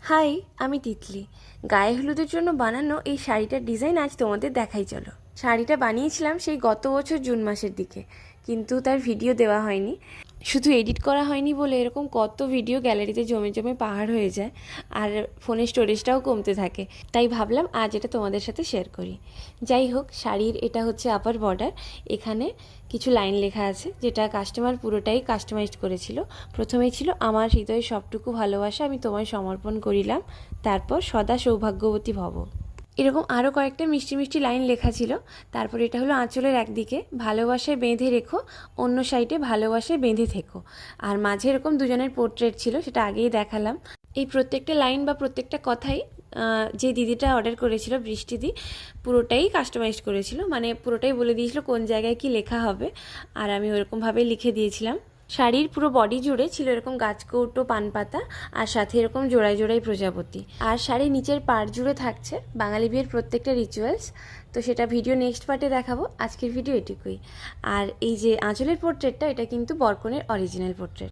High, আমি তিতলি। গায়ে হলুদের জন্য বানানো এই শাড়িটার ডিজাইন আজ তোমাদের দেখাই চলো। শাড়িটা বানিয়েছিলাম সেই গত বছর জুন মাসের দিকে, কিন্তু তার ভিডিও দেওয়া হয়নি। শুধু এডিট করা হয়নি বলে এরকম কত ভিডিও গ্যালারিতে জমে জমে পাহাড় হয়ে যায়, আর ফোনের স্টোরেজটাও কমতে থাকে। তাই ভাবলাম আজ এটা তোমাদের সাথে শেয়ার করি। যাই হোক, শাড়ির এটা হচ্ছে আপার বর্ডার। এখানে কিছু লাইন লেখা আছে, যেটা কাস্টমার পুরোটাই কাস্টমাইজড করেছিল। প্রথমেই ছিল, আমার হৃদয়ে সবটুকু ভালোবাসা আমি তোমায় সমর্পণ করিলাম, তারপর সদা সৌভাগ্যবতী ভব। এরকম আরও কয়েকটা মিষ্টি মিষ্টি লাইন লেখা ছিল। তারপর এটা হলো আঁচলের একদিকে ভালোবাসায় বেঁধে রেখো, অন্য সাইডে ভালোবাসায় বেঁধে থেকো। আর মাঝে এরকম দুজনের পোর্ট্রেট ছিল, সেটা আগেই দেখালাম। এই প্রত্যেকটা লাইন বা প্রত্যেকটা কথাই যে দিদিটা অর্ডার করেছিল, বৃষ্টিদি, পুরোটাই কাস্টমাইজ করেছিল। মানে পুরোটাই বলে দিয়েছিল কোন জায়গায় কি লেখা হবে, আর আমি ওরকমভাবেই লিখে দিয়েছিলাম। শাড়ির পুরো বডি জুড়ে ছিল এরকম গাছকৌটো, পানপাতা, আর সাথে এরকম জোড়ায় জোড়ায় প্রজাপতি। আর শাড়ির নিচের পাড় জুড়ে থাকছে বাঙালি বিয়ের প্রত্যেকটা রিচুয়ালস। তো সেটা ভিডিও নেক্সট পার্টে দেখাবো। আজকের ভিডিও এটুকুই। আর এই যে আঁচলের পোর্ট্রেটটা, এটা কিন্তু বরকনের অরিজিনাল পোর্ট্রেট।